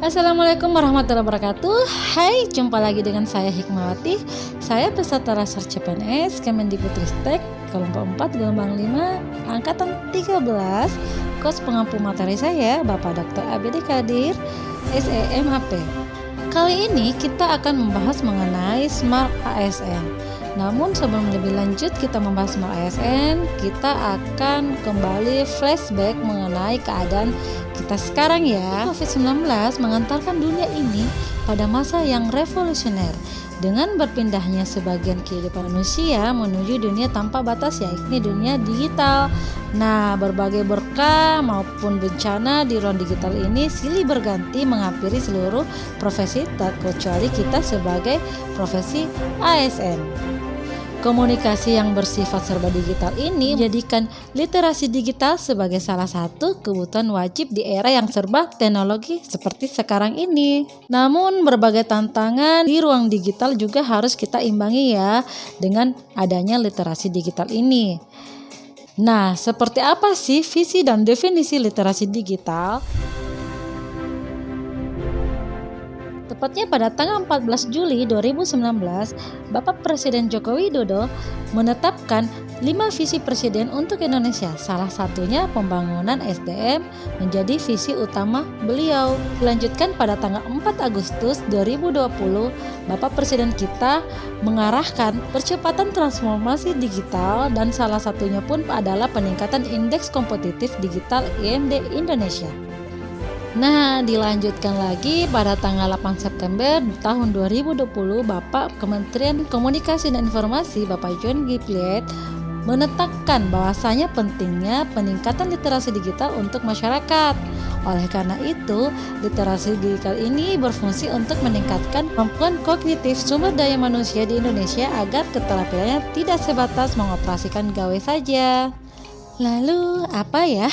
Assalamualaikum warahmatullahi wabarakatuh. Hai, jumpa lagi dengan saya Hikmawati. Saya peserta Raser CPNS Kemendikbudristek kelompok 4 gelombang 5 angkatan 13. Kos pengampu materi saya Bapak Dr. ABD Kadir SEMHP. Kali ini kita akan membahas mengenai Smart ASN. Namun sebelum lebih lanjut kita membahas Smart ASN, kita akan kembali flashback mengenai keadaan kita sekarang ya. COVID-19 mengantarkan dunia ini pada masa yang revolusioner dengan berpindahnya sebagian kehidupan manusia menuju dunia tanpa batas, yakni dunia digital. Nah, berbagai berkah maupun bencana di ruang digital ini silih berganti menghampiri seluruh profesi tak kecuali kita sebagai profesi ASN. Komunikasi yang bersifat serba digital ini menjadikan literasi digital sebagai salah satu kebutuhan wajib di era yang serba teknologi seperti sekarang ini. Namun berbagai tantangan di ruang digital juga harus kita imbangi ya dengan adanya literasi digital ini. Nah, seperti apa sih visi dan definisi literasi digital? Tepatnya pada tanggal 14 Juli 2019, Bapak Presiden Joko Widodo menetapkan 5 visi Presiden untuk Indonesia. Salah satunya pembangunan SDM menjadi visi utama beliau. Dilanjutkan pada tanggal 4 Agustus 2020, Bapak Presiden kita mengarahkan percepatan transformasi digital dan salah satunya pun adalah peningkatan indeks kompetitif digital IMD Indonesia. Nah, dilanjutkan lagi pada tanggal 8 September tahun 2020, Bapak Kementerian Komunikasi dan Informasi Bapak John G. Plate menetapkan bahwasanya pentingnya peningkatan literasi digital untuk masyarakat. Oleh karena itu, literasi digital ini berfungsi untuk meningkatkan kemampuan kognitif sumber daya manusia di Indonesia agar keterampilannya tidak sebatas mengoperasikan gawai saja. Lalu, apa ya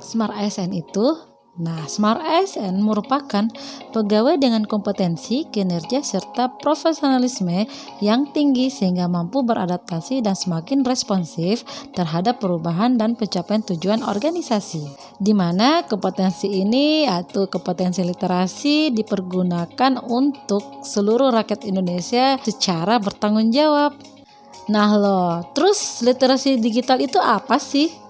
Smart ASN itu? Nah, Smart ASN merupakan pegawai dengan kompetensi, kinerja, serta profesionalisme yang tinggi sehingga mampu beradaptasi dan semakin responsif terhadap perubahan dan pencapaian tujuan organisasi. Di mana kompetensi ini atau kompetensi literasi dipergunakan untuk seluruh rakyat Indonesia secara bertanggung jawab. Nah terus literasi digital itu apa sih?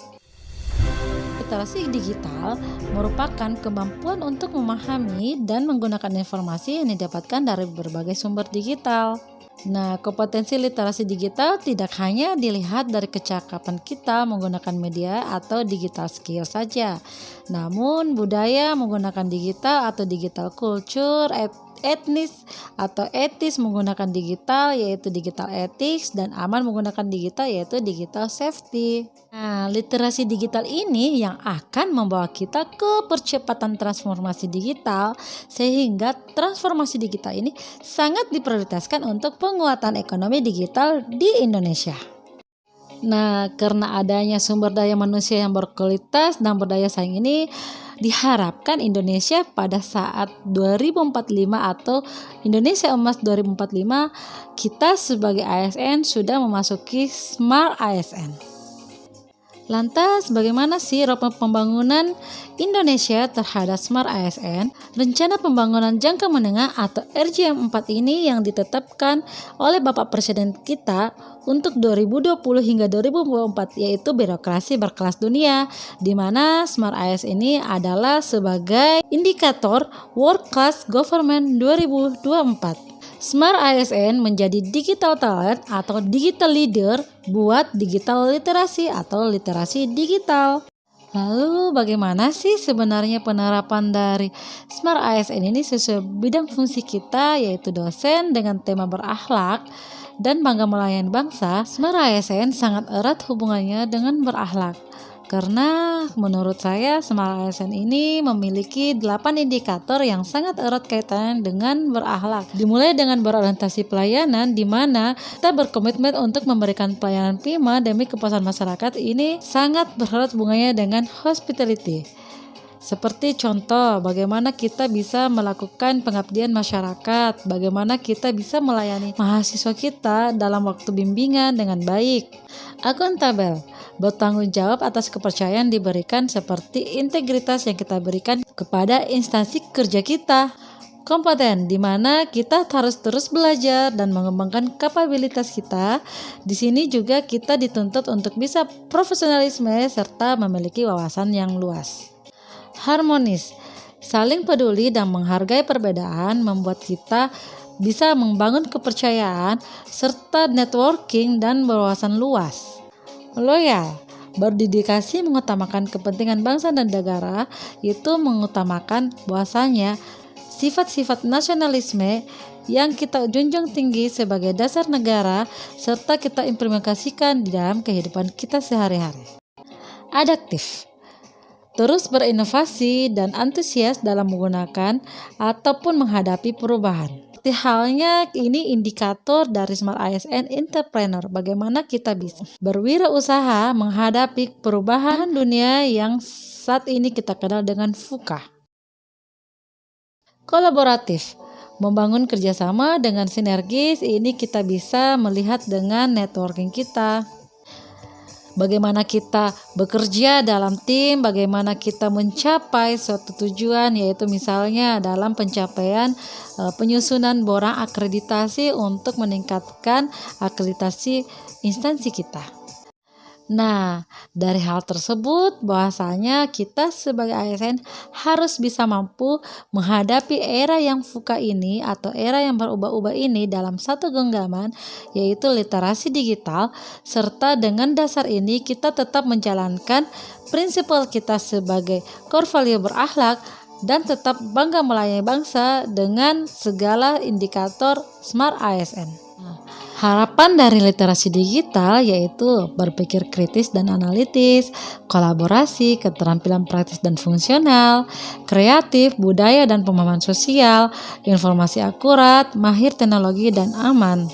Literasi digital merupakan kemampuan untuk memahami dan menggunakan informasi yang didapatkan dari berbagai sumber digital. Nah, kompetensi literasi digital tidak hanya dilihat dari kecakapan kita menggunakan media atau digital skill saja, namun budaya menggunakan digital atau digital culture, etnis atau etis menggunakan digital yaitu digital ethics, dan aman menggunakan digital yaitu digital safety. Nah, literasi digital ini yang akan membawa kita ke percepatan transformasi digital sehingga transformasi digital ini sangat diprioritaskan untuk penguatan ekonomi digital di Indonesia. Nah, karena adanya sumber daya manusia yang berkualitas dan berdaya saing ini, diharapkan Indonesia pada saat 2045 atau Indonesia Emas 2045, kita sebagai ASN sudah memasuki Smart ASN. Lantas, bagaimana sih roadmap pembangunan Indonesia terhadap Smart ASN? Rencana Pembangunan Jangka Menengah atau RJM 4 ini yang ditetapkan oleh Bapak Presiden kita untuk 2020 hingga 2024 yaitu birokrasi berkelas dunia, di mana Smart ASN ini adalah sebagai indikator World Class Government 2024. Smart ASN menjadi digital talent atau digital leader buat digital literasi atau literasi digital. Lalu bagaimana sih sebenarnya penerapan dari Smart ASN ini sesuai bidang fungsi kita yaitu dosen dengan tema berakhlak dan bangga melayani bangsa? Smart ASN sangat erat hubungannya dengan berakhlak. Karena menurut saya Smart ASN ini memiliki 8 indikator yang sangat erat kaitannya dengan berakhlak. Dimulai dengan berorientasi pelayanan, di mana kita berkomitmen untuk memberikan pelayanan prima demi kepuasan masyarakat. Ini sangat berat hubungannya dengan hospitality. Seperti contoh, bagaimana kita bisa melakukan pengabdian masyarakat, bagaimana kita bisa melayani mahasiswa kita dalam waktu bimbingan dengan baik. Akuntabel, bertanggung jawab atas kepercayaan diberikan seperti integritas yang kita berikan kepada instansi kerja kita. Kompeten, di mana kita harus terus belajar dan mengembangkan kapabilitas kita. Di sini juga kita dituntut untuk bisa profesionalisme serta memiliki wawasan yang luas. Harmonis, saling peduli dan menghargai perbedaan membuat kita bisa membangun kepercayaan serta networking dan berwawasan luas. Loyal, berdedikasi mengutamakan kepentingan bangsa dan negara, itu mengutamakan bahwasanya sifat-sifat nasionalisme yang kita junjung tinggi sebagai dasar negara serta kita implementasikan di dalam kehidupan kita sehari-hari. Adaptif, terus berinovasi dan antusias dalam menggunakan ataupun menghadapi perubahan. Seperti halnya ini indikator dari Smart ASN Entrepreneur, bagaimana kita bisa berwirausaha menghadapi perubahan dunia yang saat ini kita kenal dengan VUCA. Kolaboratif, membangun kerjasama dengan sinergis, ini kita bisa melihat dengan networking kita. Bagaimana kita bekerja dalam tim, bagaimana kita mencapai suatu tujuan, yaitu misalnya dalam pencapaian penyusunan borang akreditasi untuk meningkatkan akreditasi instansi kita. Nah, dari hal tersebut bahwasanya kita sebagai ASN harus bisa mampu menghadapi era yang VUCA ini atau era yang berubah-ubah ini dalam satu genggaman, yaitu literasi digital, serta dengan dasar ini kita tetap menjalankan prinsip kita sebagai core value berakhlak dan tetap bangga melayani bangsa dengan segala indikator Smart ASN. Harapan dari literasi digital yaitu berpikir kritis dan analitis, kolaborasi, keterampilan praktis dan fungsional, kreatif, budaya dan pemahaman sosial, informasi akurat, mahir teknologi dan aman.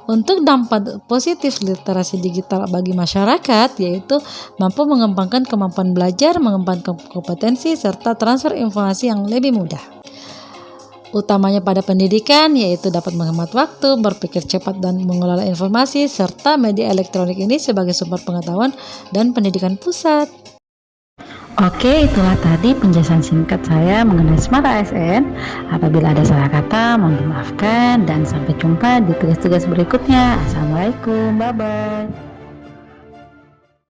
Untuk dampak positif literasi digital bagi masyarakat yaitu mampu mengembangkan kemampuan belajar, mengembangkan kompetensi, serta transfer informasi yang lebih mudah. Utamanya pada pendidikan, yaitu dapat menghemat waktu, berpikir cepat dan mengelola informasi, serta media elektronik ini sebagai sumber pengetahuan dan pendidikan pusat. Oke, itulah tadi penjelasan singkat saya mengenai Smart ASN. Apabila ada salah kata, mohon dimaafkan dan sampai jumpa di tugas-tugas berikutnya. Assalamualaikum, bye-bye.